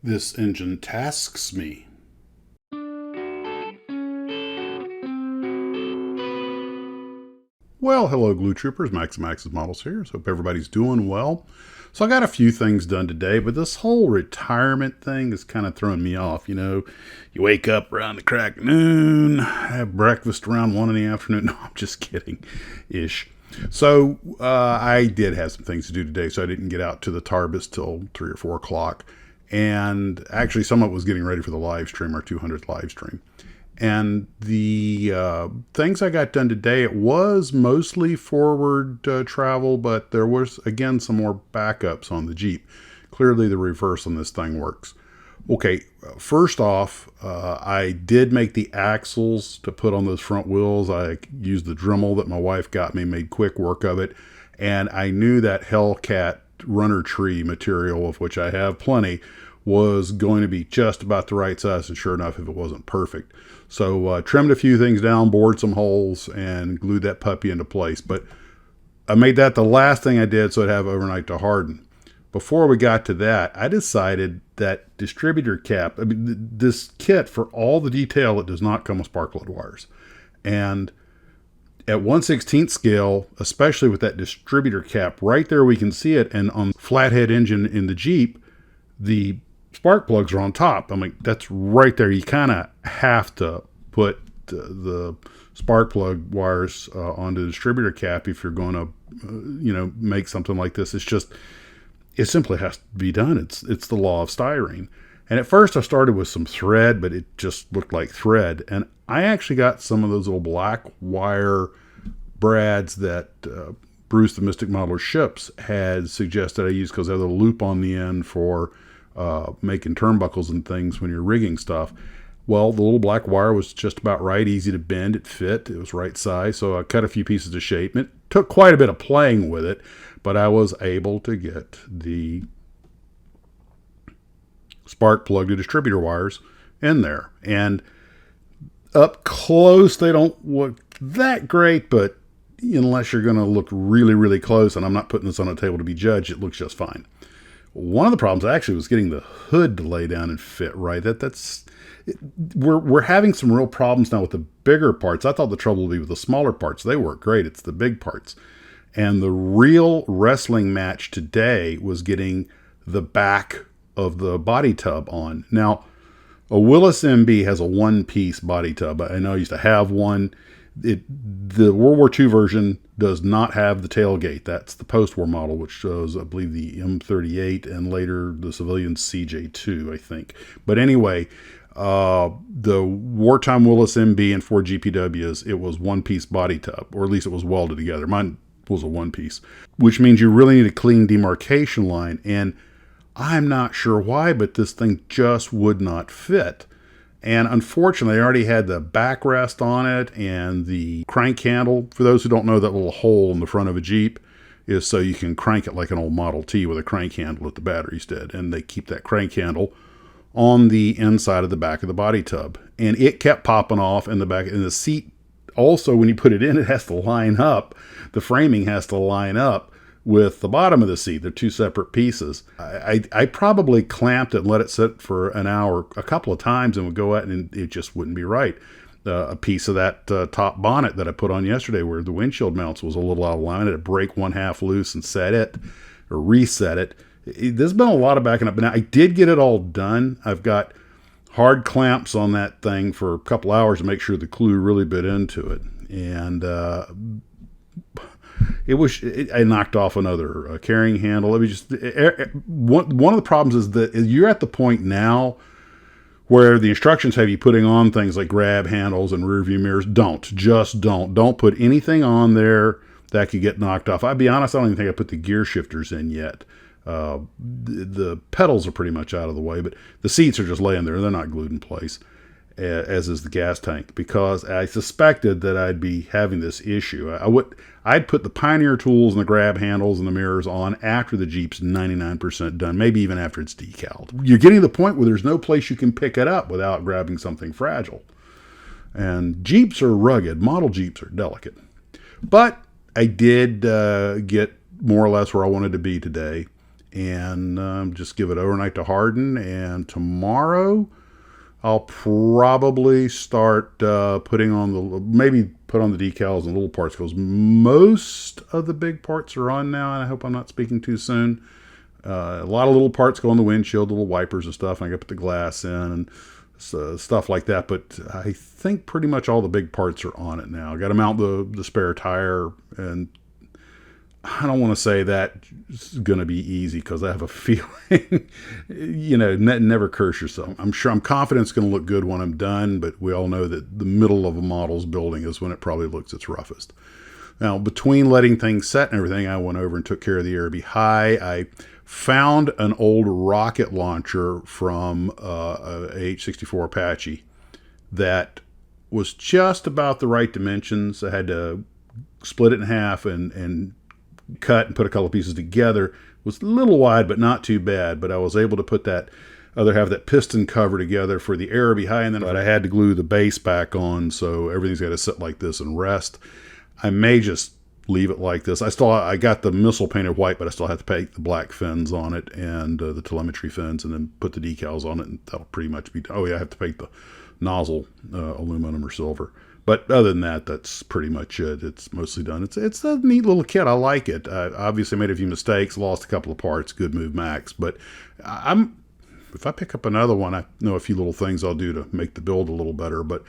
This engine tasks me. Well, hello, Glue Troopers. Max and Max's Models here. So hope everybody's doing well. So I got a few things done today, but this whole retirement thing is kind of throwing me off. You know, you wake up around the crack of noon, have breakfast around 1 in the afternoon. No, I'm just kidding, ish. So I did have some things to do today, so I didn't get out to the Tarbis till 3 or 4 o'clock. And actually, some of it was getting ready for the live stream, our 200th live stream. And the things I got done today, it was mostly forward travel, but there was, again, some more backups on the Jeep. Clearly, the reverse on this thing works. Okay, first off, I did make the axles to put on those front wheels. I used the Dremel that my wife got me, made quick work of it. And I knew that Hellcat runner tree material, of which I have plenty, was going to be just about the right size, and sure enough, if it wasn't perfect. So trimmed a few things down, bored some holes, and glued that puppy into place. But I made that the last thing I did so I'd have overnight to harden. Before we got to that, I decided that distributor cap, this kit, for all the detail, it does not come with spark plug wires. And at 1/16 scale, especially with that distributor cap, right there we can see it, and on flathead engine in the Jeep, the spark plugs are on top. I'm like, that's right there. You kind of have to put the spark plug wires on the distributor cap if you're going to, make something like this. It simply has to be done. It's the law of styrene. And at first I started with some thread, but it just looked like thread. And I actually got some of those little black wire brads that Bruce, the Mystic Modeler Ships, had suggested I use because they have a loop on the end for making turnbuckles and things when you're rigging stuff. Well, the little black wire was just about right, easy to bend, it fit, it was right size, so I cut a few pieces of shape. It took quite a bit of playing with it, but I was able to get the spark plug to distributor wires in there. And up close, they don't look that great, but unless you're going to look really, really close, and I'm not putting this on a table to be judged, it looks just fine. One of the problems actually was getting the hood to lay down and fit right. We're having some real problems now with the bigger parts. I thought the trouble would be with the smaller parts. They work great. It's the big parts. And the real wrestling match today was getting the back of the body tub on. Now, a Willys MB has a one-piece body tub. I know I used to have one. The World War II version does not have the tailgate. That's the post-war model, which shows, I believe, the M38 and later the civilian CJ2, I think. But anyway, the wartime Willys MB and 4 GPWs, it was one-piece body tub, or at least it was welded together. Mine was a one-piece, which means you really need a clean demarcation line. And I'm not sure why, but this thing just would not fit. And unfortunately, I already had the backrest on it and the crank handle. For those who don't know, that little hole in the front of a Jeep is so you can crank it like an old Model T with a crank handle that the batteries did. And they keep that crank handle on the inside of the back of the body tub. And it kept popping off in the back. And the seat, also, when you put it in, it has to line up. The framing has to line up with the bottom of the seat. They're two separate pieces. I probably clamped it and let it sit for an hour a couple of times and would go out and it just wouldn't be right. A piece of that top bonnet that I put on yesterday where the windshield mounts was a little out of line, it'd break one half loose and set it or reset it. There's been a lot of backing up. But now I did get it all done. I've got hard clamps on that thing for a couple hours to make sure the glue really bit into it. And I knocked off another carrying handle. One of the problems is that you're at the point now where the instructions have you putting on things like grab handles and rear view mirrors. Don't put anything on there that could get knocked off. I'll be honest, I don't even think I put the gear shifters in yet. The pedals are pretty much out of the way, but the seats are just laying there. They're not glued in place, as is the gas tank, because I suspected that I'd be having this issue. I'd put the Pioneer tools and the grab handles and the mirrors on after the Jeep's 99% done, maybe even after it's decaled. You're getting to the point where there's no place you can pick it up without grabbing something fragile. And Jeeps are rugged. Model Jeeps are delicate. But I did get more or less where I wanted to be today. and just give it overnight to harden. And tomorrow I'll probably start putting on maybe put on the decals and little parts, because most of the big parts are on now, and I hope I'm not speaking too soon. A lot of little parts go on the windshield, little wipers and stuff, and I got to put the glass in and stuff like that. But I think pretty much all the big parts are on it now. I got to mount the spare tire, and I don't want to say that's going to be easy, because I have a feeling, never curse yourself. I'm confident it's going to look good when I'm done, but we all know that the middle of a model's building is when it probably looks its roughest. Now, between letting things set and everything, I went over and took care of the Araby High. I found an old rocket launcher from a H-64 Apache that was just about the right dimensions. I had to split it in half and cut and put a couple of pieces together. It was a little wide, but not too bad. But I was able to put that other half, that piston cover, together for the Araby High, and then I had to glue the base back on, so everything's got to sit like this and rest. I may just leave it like this. I got the missile painted white, but I still have to paint the black fins on it and the telemetry fins, and then put the decals on it, and that'll pretty much be. Oh yeah, I have to paint the nozzle aluminum or silver. But other than that, that's pretty much it. It's mostly done. It's a neat little kit. I like it. I obviously made a few mistakes, lost a couple of parts. Good move, Max. But if I pick up another one, I know a few little things I'll do to make the build a little better. But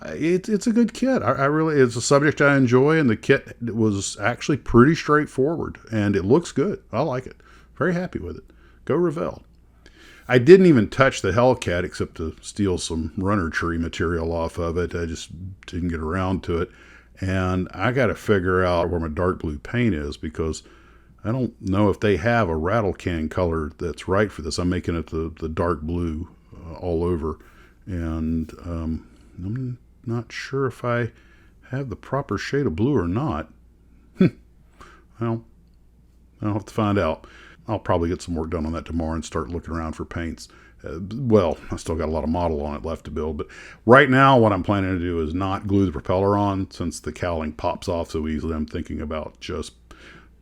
it's a good kit. I really, it's a subject I enjoy, and the kit was actually pretty straightforward, and it looks good. I like it. Very happy with it. Go Revell. I didn't even touch the Hellcat except to steal some runner tree material off of it. I just didn't get around to it. And I got to figure out where my dark blue paint is, because I don't know if they have a rattle can color that's right for this. I'm making it the dark blue all over. And I'm not sure if I have the proper shade of blue or not. Well, I'll have to find out. I'll probably get some work done on that tomorrow and start looking around for paints. I still got a lot of model on it left to build, but right now what I'm planning to do is not glue the propeller on, since the cowling pops off so easily. I'm thinking about just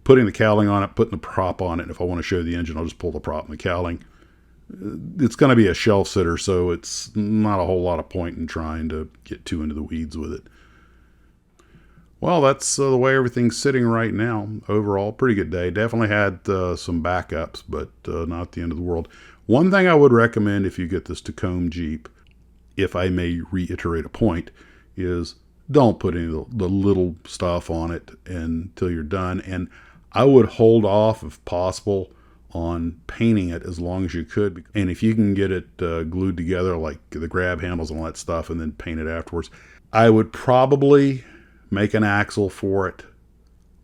putting the cowling on it, putting the prop on it, and if I want to show the engine, I'll just pull the prop and the cowling. It's going to be a shelf sitter, so it's not a whole lot of point in trying to get too into the weeds with it. Well, that's the way everything's sitting right now. Overall, pretty good day. Definitely had some backups, but not the end of the world. One thing I would recommend if you get this Tacoma Jeep, if I may reiterate a point, is don't put any of the little stuff on it until you're done. And I would hold off, if possible, on painting it as long as you could. And if you can get it glued together, like the grab handles and all that stuff, and then paint it afterwards, I would probably make an axle for it,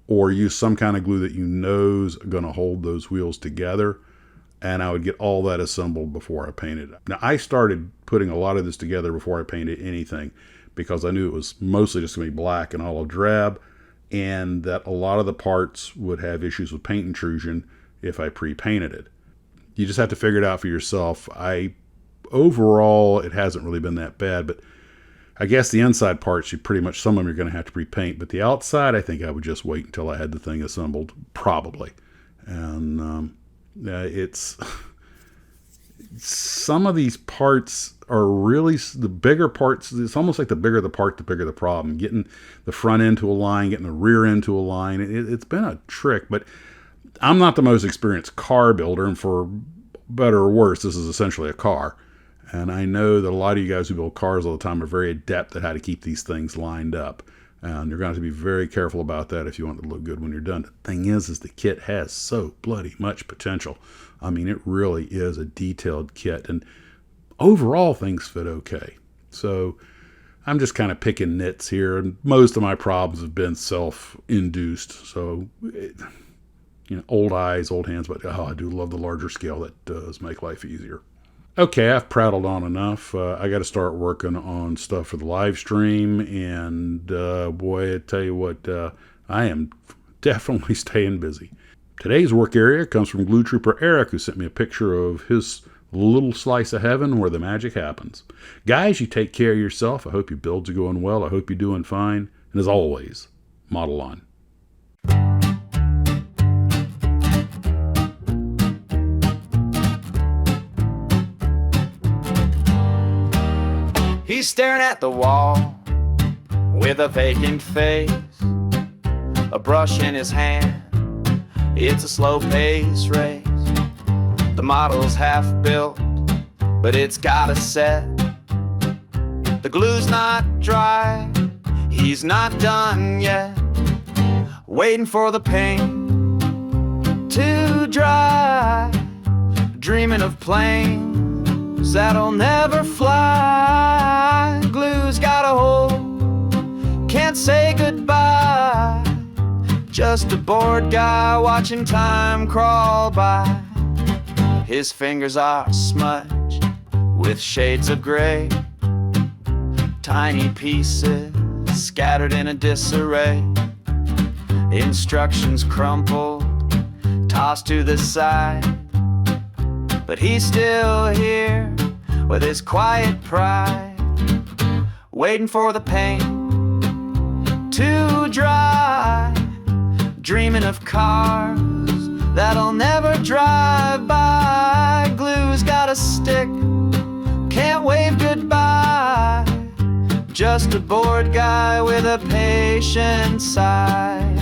or use some kind of glue that you know is going to hold those wheels together, and I would get all that assembled before I painted it. Now, I started putting a lot of this together before I painted anything, because I knew it was mostly just going to be black and olive drab, and that a lot of the parts would have issues with paint intrusion if I pre-painted it. You just have to figure it out for yourself. Overall, it hasn't really been that bad, but I guess the inside parts, some of them you're going to have to pre-paint, but the outside, I think I would just wait until I had the thing assembled, probably. And it's some of these parts are really the bigger parts. It's almost like the bigger the part, the bigger the problem. Getting the front end to a line, getting the rear end to a line. It's been a trick, but I'm not the most experienced car builder, and for better or worse, this is essentially a car. And I know that a lot of you guys who build cars all the time are very adept at how to keep these things lined up. And you're going to have to be very careful about that if you want it to look good when you're done. The thing is the kit has so bloody much potential. I mean, it really is a detailed kit. And overall, things fit okay. So I'm just kind of picking nits here. And most of my problems have been self-induced. So, old eyes, old hands. But I do love the larger scale. That does make life easier. Okay, I've prattled on enough. I got to start working on stuff for the live stream, and boy, I tell you what, I am definitely staying busy. Today's work area comes from Glue Trooper Eric, who sent me a picture of his little slice of heaven where the magic happens. Guys, you take care of yourself. I hope your builds are going well. I hope you're doing fine. And as always, model on. He's staring at the wall with a vacant face, a brush in his hand. It's a slow-paced race. The model's half built, but it's got a set. The glue's not dry, he's not done yet. Waiting for the paint to dry, dreaming of planes that'll never fly. Glue's got a hole, can't say goodbye. Just a bored guy watching time crawl by. His fingers are smudged with shades of gray, tiny pieces scattered in a disarray. Instructions crumpled, tossed to the side, but he's still here with his quiet pride, waiting for the paint to dry, dreaming of cars that'll never drive by. Glue's got a stick, can't wave goodbye. Just a bored guy with a patient sigh.